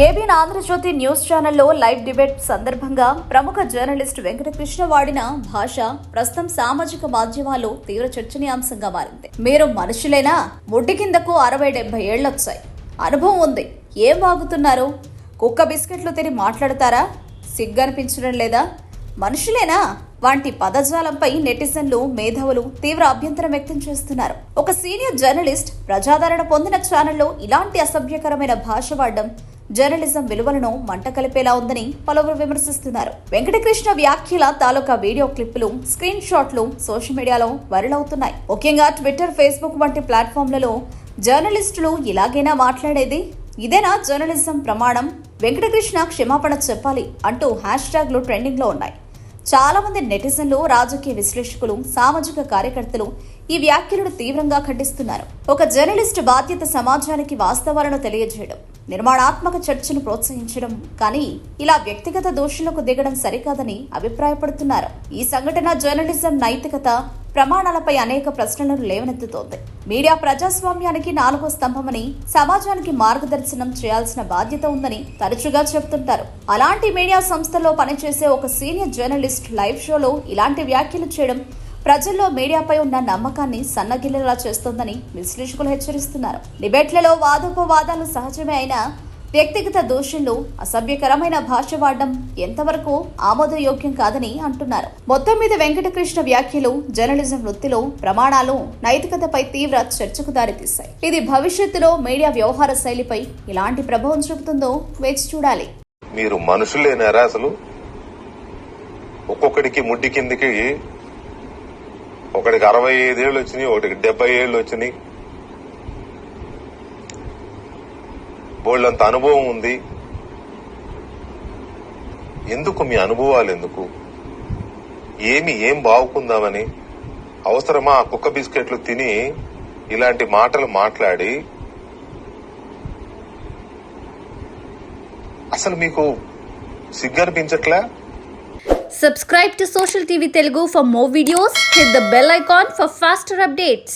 ABN Andhra Jyothi news ఛానల్లో live debate సందర్భంగా ప్రముఖ జర్నలిస్ట్ వెంకటకృష్ణ వాడిన భాష ప్రస్తుతం సామాజిక మాధ్యమాల్లో తీవ్ర చర్చనీయాంశంగా మారింది. మీరు మనుషులేనా? ముడ్డి కిందకు 60-70 ఏళ్లొచ్చాయి, అనుభవం ఉంది, ఏం వాగుతున్నారు? కుక్క బిస్కెట్లు తిని మాట్లాడతారా? సిగ్గనిపించడం లేదా? మనుషులేనా వంటి పదజాలంపై నెటిజన్లు, మేధావులు తీవ్ర అభ్యంతరం వ్యక్తం చేస్తున్నారు. ఒక సీనియర్ జర్నలిస్ట్ ప్రజాదరణ పొందిన ఛానల్లో ఇలాంటి అసభ్యకరమైన భాష వాడడం జర్నలిజం విలువలను మంట కలిపేలా ఉందని పలువురు విమర్శిస్తున్నారు. వెంకటకృష్ణ వ్యాఖ్యల తాలూకా వీడియో క్లిప్పులు, స్క్రీన్ షాట్లు సోషల్ మీడియాలో వైరల్ అవుతున్నాయి. ముఖ్యంగా ట్విట్టర్, ఫేస్బుక్ వంటి ప్లాట్ఫామ్లలో జర్నలిస్టులు ఇలాగైనా మాట్లాడేది? ఇదేనా జర్నలిజం ప్రమాణం? వెంకటకృష్ణ క్షమాపణ చెప్పాలి అంటూ హ్యాష్ ట్యాగ్లు ట్రెండింగ్ లో ఉన్నాయి. చాలా మంది నెటిజన్లు, రాజకీయ విశ్లేషకులు, సామాజిక కార్యకర్తలు ఈ వ్యాఖ్యలను తీవ్రంగా ఖండిస్తున్నారు. ఒక జర్నలిస్ట్ బాధ్యత సమాజానికి వాస్తవాలను తెలియజేయడం, నిర్మాణాత్మక చర్చను ప్రోత్సహించడం, కానీ ఇలా వ్యక్తిగత దోషులకు దిగడం సరికాదని అభిప్రాయపడుతున్నారు. ఈ సంఘటన జర్నలిజం నైతికత, ప్రమాణాలపై అనేక ప్రశ్నలను లేవనెత్తుతోంది. మీడియా ప్రజాస్వామ్యానికి 4వ స్తంభమని, సమాజానికి మార్గదర్శనం చేయాల్సిన బాధ్యత ఉందని తరచుగా చెబుతుంటారు. అలాంటి మీడియా సంస్థల్లో పనిచేసే ఒక సీనియర్ జర్నలిస్ట్ లైవ్ షోలో ఇలాంటి వ్యాఖ్యలు చేయడం ప్రజల్లో మీడియాపై ఉన్న నమ్మకాన్ని సన్నగిల్లేలా చేస్తోందని విశ్లేషకులు హెచ్చరిస్తున్నారు. డిబేట్లలో వాదోపవాదాలు సహజమే అయినా వ్యక్తిగత దోషులు, అసభ్యకరమైన భాష వాడడం ఎంతవరకు ఆమోదయోగ్యం కాదని అంటున్నారు. మొత్తం మీద వెంకటకృష్ణ వ్యాఖ్యలు జర్నలిజం వృత్తిలో ప్రమాణాలు, నైతికతపై తీవ్ర చర్చకు దారితీశాయి. ఇది భవిష్యత్తులో మీడియా వ్యవహార శైలిపై ఎలాంటి ప్రభావం చూపుతుందో వేచి చూడాలి. మీరు మనుషులేనారా? అసలు ఒక్కొక్కడికి ముడ్డి కిందికి ఒకడికి 65 ఏళ్ళు వచ్చినాయి, ఒకటికి 70 ఏళ్ళు వచ్చినాయి. బోళ్ళంత అనుభవం ఉంది. ఎందుకు మీ అనుభవాలు? ఎందుకు? ఏం బాగుకుందామని? అవసరమా ఆ కుక్క బిస్కెట్లు తిని ఇలాంటి మాటలు మాట్లాడి? అసలు మీకు సిగ్గనిపించట్లా? Subscribe to Social TV Telugu for more videos. Hit the bell icon for faster updates.